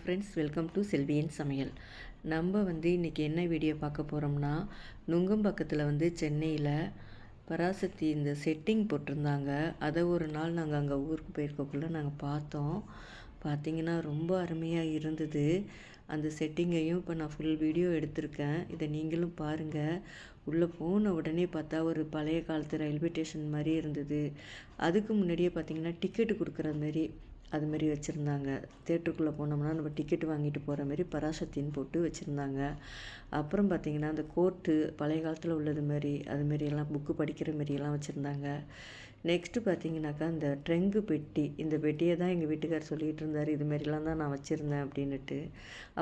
Friends, welcome to செல்வியின் சமையல். நம்ம இன்றைக்கி என்ன வீடியோ பார்க்க போகிறோம்னா, நுங்கம்பாக்கத்தில் சென்னையில் பராசக்தி இந்த செட்டிங் போட்டிருந்தாங்க. அதை ஒரு நாள் நாங்கள் அங்கே ஊருக்கு போயிருக்கக்குள்ளே நாங்கள் பார்த்தோம். பார்த்திங்கன்னா ரொம்ப அருமையாக இருந்தது. அந்த செட்டிங்கையும் இப்போ நான் ஃபுல் வீடியோ எடுத்திருக்கேன். இதை நீங்களும் பாருங்கள். உள்ளே போன உடனே பார்த்தா ஒரு பழைய காலத்து ரயில்வே ஸ்டேஷன் மாதிரி இருந்தது. அதுக்கு முன்னாடியே பார்த்திங்கன்னா டிக்கெட்டு கொடுக்குற மாதிரி அதுமாரி வச்சுருந்தாங்க. தேட்டருக்குள்ளே போனோம்னா நம்ம டிக்கெட் வாங்கிட்டு போகிற மாதிரி பராசக்தின்னு போட்டு வச்சுருந்தாங்க. அப்புறம் பார்த்திங்கன்னா அந்த கோர்ட்டு பழைய காலத்தில் உள்ளது மாதிரி அதுமாரியெல்லாம் புக்கு படிக்கிற மாரியெல்லாம் வச்சுருந்தாங்க. நெக்ஸ்ட்டு பார்த்திங்கனாக்கா இந்த ட்ரெங்கு பெட்டி, இந்த பெட்டியை தான் எங்கள் வீட்டுக்கார் சொல்லிகிட்டு இருந்தார், இதுமாரிலாம் தான் நான் வச்சுருந்தேன் அப்படின்னுட்டு.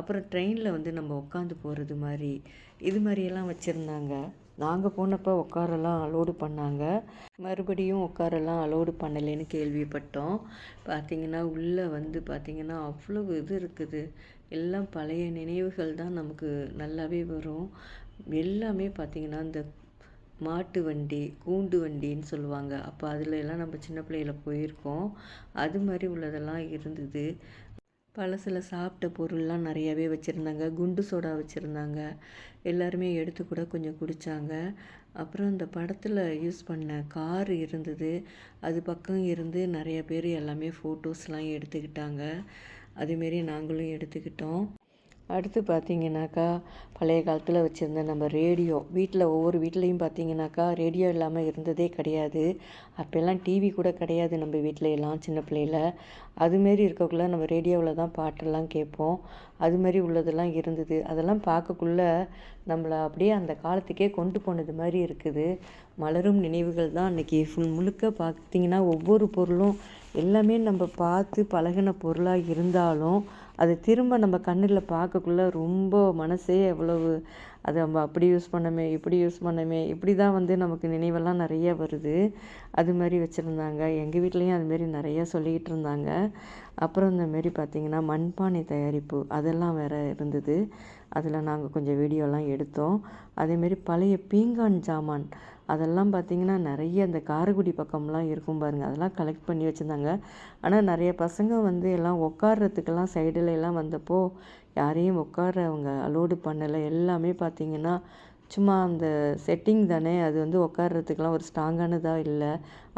அப்புறம் ட்ரெயினில் நம்ம உட்காந்து போகிறது மாதிரி இது மாதிரியெல்லாம் வச்சுருந்தாங்க. நாங்கள் போனப்போ உட்காரெல்லாம் அலோடு பண்ணாங்க, மறுபடியும் உட்காரெல்லாம் அலோடு பண்ணலைன்னு கேள்விப்பட்டோம். பார்த்திங்கன்னா உள்ளே பார்த்திங்கன்னா அவ்வளவு இது இருக்குது. எல்லாம் பழைய நினைவுகள் தான் நமக்கு நல்லாவே வரும். எல்லாமே பார்த்திங்கன்னா இந்த மாட்டு வண்டி, கூண்டு வண்டின்னு சொல்லுவாங்க. அப்போ அதில் எல்லாம் நம்ம சின்ன பிள்ளையில போயிருக்கோம். அது மாதிரி உள்ளதெல்லாம் இருந்தது. பழசில் சாப்பிட்ட பொருள்லாம் நிறையாவே வச்சுருந்தாங்க. குண்டு சோடா வச்சுருந்தாங்க. எல்லாருமே எடுத்து கூட கொஞ்சம் குடித்தாங்க. அப்புறம் இந்த படத்தில் யூஸ் பண்ண கார் இருந்தது. அது பக்கம் இருந்து நிறைய பேர் எல்லாமே ஃபோட்டோஸ்லாம் எடுத்துக்கிட்டாங்க. அதுமாரி நாங்களும் எடுத்துக்கிட்டோம். அடுத்து பார்த்திங்கனாக்கா பழைய காலத்தில் வச்சுருந்த நம்ம ரேடியோ, வீட்டில் ஒவ்வொரு வீட்லேயும் பார்த்திங்கனாக்கா ரேடியோ இல்லாமல் இருந்ததே கிடையாது. அப்போல்லாம் டிவி கூட கிடையாது நம்ம வீட்டில் எல்லாம் சின்ன பிள்ளையில். அதுமாரி இருக்கக்குள்ளே நம்ம ரேடியோவில் தான் பாட்டெல்லாம் கேட்போம். அதுமாரி உள்ளதெல்லாம் இருந்தது. அதெல்லாம் பார்க்கக்குள்ளே நம்மளை அப்படியே அந்த காலத்துக்கே கொண்டு போனது மாதிரி இருக்குது. மலரும் நினைவுகள் தான் அன்றைக்கி ஃபுல் முழுக்க பார்த்திங்கன்னா ஒவ்வொரு பொருளும் எல்லாமே நம்ம பார்த்து பழகின பொருளாக இருந்தாலும் அது திரும்ப நம்ம கண்ணில் பார்க்கக்குள்ளே ரொம்ப மனசே எவ்வளவு அதை நம்ம அப்படி யூஸ் பண்ணமே, இப்படி யூஸ் பண்ணமே, இப்படி தான் நமக்கு நினைவெல்லாம் நிறைய வருது. அது மாதிரி வச்சுருந்தாங்க. எங்கள் வீட்லேயும் அதுமாரி நிறையா சொல்லிக்கிட்டு இருந்தாங்க. அப்புறம் இந்தமாரி பார்த்திங்கன்னா மண்பானை தயாரிப்பு அதெல்லாம் வேறு இருந்தது. அதில் நாங்கள் கொஞ்சம் வீடியோலாம் எடுத்தோம். அதேமாரி பழைய பீங்கான் ஜாமான் அதெல்லாம் பார்த்திங்கன்னா நிறைய அந்த காரைக்குடி பக்கம்லாம் இருக்கும் பாருங்கள், அதெல்லாம் கலெக்ட் பண்ணி வச்சுருந்தாங்க. ஆனால் நிறைய பசங்க எல்லாம் உட்கார்றதுக்கெல்லாம் சைடில் எல்லாம் வந்தப்போ யாரையும் உட்கார அவங்க அலோடு பண்ணலை. எல்லாமே பார்த்திங்கன்னா சும்மா அந்த செட்டிங் தானே, அது உட்கார்றதுக்கெலாம் ஒரு ஸ்ட்ராங்கானதாக இல்லை.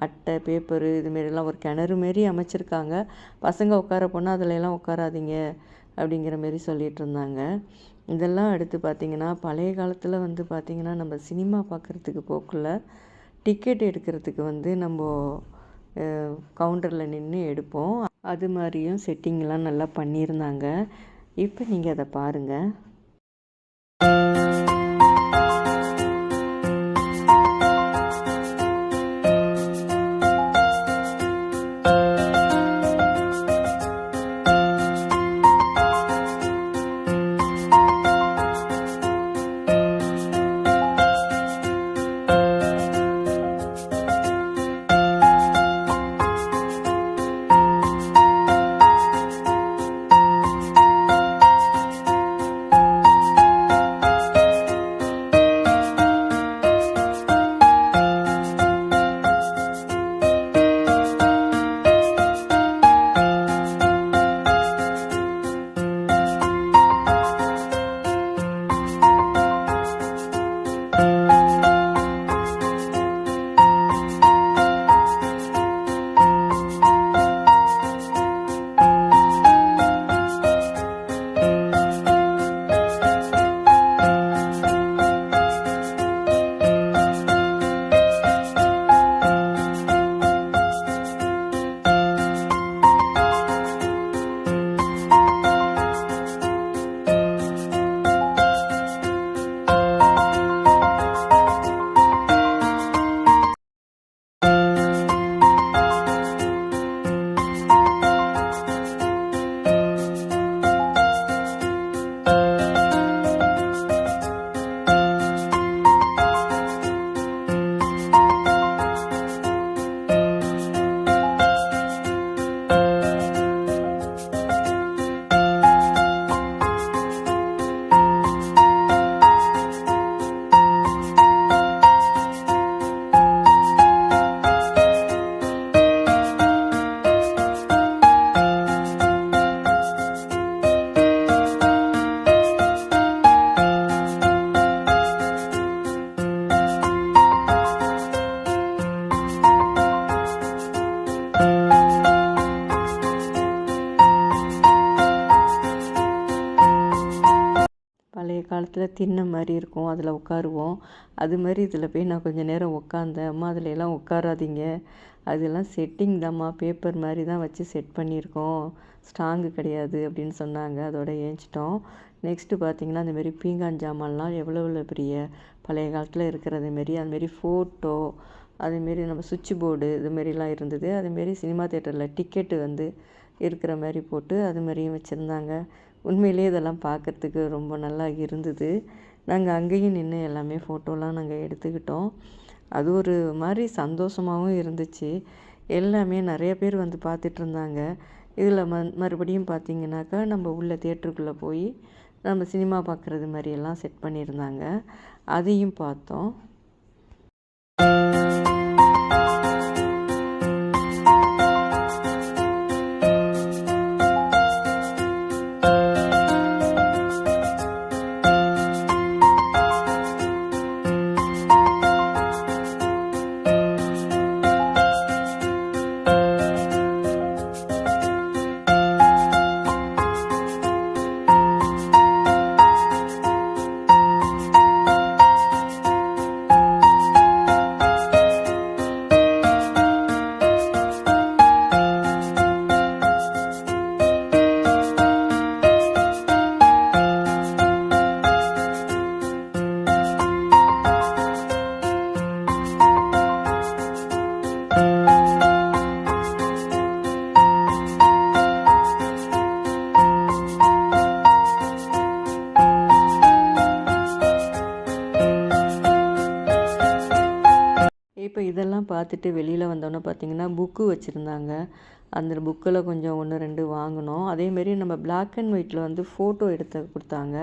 அட்டை, பேப்பரு இதுமாரிலாம் ஒரு கிணறு மாரி அமைச்சிருக்காங்க. பசங்க உட்கார போனால் அதில் எல்லாம் உட்காராதீங்க அப்படிங்கிற மாரி சொல்லிகிட்டு இருந்தாங்க. இதெல்லாம் அடுத்து பார்த்திங்கன்னா பழைய காலத்தில் பார்த்திங்கன்னா நம்ம சினிமா பார்க்குறதுக்கு போக்குள்ள டிக்கெட் எடுக்கிறதுக்கு நம்ம கவுண்டரில் நின்று எடுப்போம். அது மாதிரியும் செட்டிங்லாம் நல்லா பண்ணியிருந்தாங்க. இப்போ நீங்கள் அதை பாருங்கள். காலத்தில் திண்ணை மாதிரி இருக்கும், அதில் உட்காருவோம். அது மாதிரி இதில் போய் நான் கொஞ்சம் நேரம் உட்காந்தேன். அம்மா அதில் எல்லாம் உட்காராதீங்க, அதெல்லாம் செட்டிங் தான்மா, பேப்பர் மாதிரி தான் வச்சு செட் பண்ணியிருக்கோம், ஸ்ட்ராங்கு கிடையாது அப்படின்னு சொன்னாங்க. அதோட ஏஞ்சிட்டோம். நெக்ஸ்ட்டு பார்த்திங்கன்னா அந்தமாரி பீங்கான் ஜாமான்லாம் எவ்வளோ பெரிய பழைய காலத்தில் இருக்கிறதுமாரி அதுமாரி ஃபோட்டோ, அதுமாரி நம்ம சுவிட்ச் போர்டு இதுமாரிலாம் இருந்தது. அதுமாரி சினிமா தேட்டரில் டிக்கெட்டு வந்து இருக்கிற மாதிரி போட்டு அது மாதிரியும் வச்சுருந்தாங்க. உண்மையிலே இதெல்லாம் பார்க்குறதுக்கு ரொம்ப நல்லா இருந்தது. நாங்கள் அங்கேயும் நின்று எல்லாமே ஃபோட்டோலாம் நாங்கள் எடுத்துக்கிட்டோம். அது ஒரு மாதிரி சந்தோஷமாகவும் இருந்துச்சு. எல்லாமே நிறைய பேர் வந்து பார்த்துட்ருந்தாங்க. இதில் மறுபடியும் பார்த்திங்கனாக்கா நம்ம உள்ள தியேட்டருக்குள்ளே போய் நம்ம சினிமா பார்க்குறது மாதிரியெல்லாம் செட் பண்ணியிருந்தாங்க. அதையும் பார்த்தோம். இப்போ இதெல்லாம் பார்த்துட்டு வெளியில் வந்தோன்னே பார்த்திங்கன்னா புக்கு வச்சுருந்தாங்க. அந்த புக்கில் கொஞ்சம் 1, 2 வாங்கினோம். அதேமாரி நம்ம பிளாக் அண்ட் ஒயிட்டில் வந்து ஃபோட்டோ எடுத்து கொடுத்தாங்க.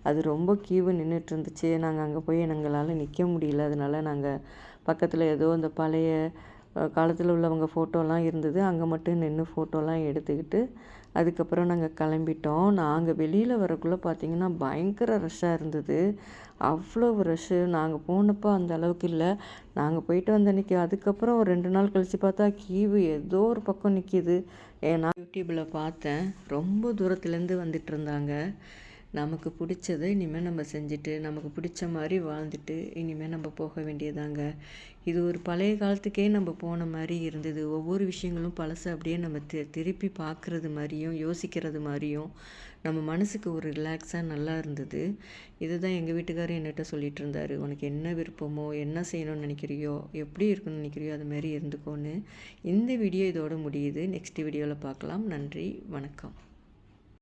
அது ரொம்ப கியூவு நின்றுட்டு இருந்துச்சு. நாங்கள் அங்கே போய் எங்களால் நிற்க முடியல. அதனால நாங்கள் பக்கத்தில் ஏதோ இந்த பழைய காலத்தில் உள்ளவங்க ஃபோட்டோலாம் இருந்தது, அங்கே மட்டும் நின்று ஃபோட்டோலாம் எடுத்துக்கிட்டு அதுக்கப்புறம் நாங்கள் கிளம்பிட்டோம். நாங்கள் வெளியில் வரக்குள்ளே பார்த்திங்கன்னா பயங்கர ரஷ்ஷாக இருந்தது. அவ்வளோ ரஷ்ஷு. நாங்கள் போனப்போ அந்த அளவுக்கு இல்லை. நாங்கள் போயிட்டு வந்த அன்றைக்கி அதுக்கப்புறம் ஒரு 2 நாள் கழித்து பார்த்தா கியூவு ஏதோ ஒரு பக்கம் நிற்கிது. நான் யூடியூப்பில் பார்த்தேன், ரொம்ப தூரத்துலேருந்து வந்துட்டு இருந்தாங்க. நமக்கு பிடிச்சதை இனிமேல் நம்ம செஞ்சுட்டு நமக்கு பிடிச்ச மாதிரி வாழ்ந்துட்டு இனிமேல் நம்ம போக வேண்டியதாங்க. இது ஒரு பழைய காலத்துக்கே நம்ம போன மாதிரி இருந்தது. ஒவ்வொரு விஷயங்களும் பழசை அப்படியே நம்ம திருப்பி பார்க்குறது மாதிரியும் யோசிக்கிறது மாதிரியும் நம்ம மனசுக்கு ஒரு ரிலாக்ஸாக நல்லா இருந்தது. இதுதான் எங்கள் வீட்டுக்காரர் என்கிட்ட சொல்லிகிட்டு இருந்தார், உனக்கு என்ன விருப்பமோ, என்ன செய்யணும்னு நினைக்கிறியோ, எப்படி இருக்கணும்னு நினைக்கிறியோ அது மாதிரி இருந்துக்கோன்னு. இந்த வீடியோ இதோட முடியுது. நெக்ஸ்ட் வீடியோவில் பார்க்கலாம். நன்றி, வணக்கம்.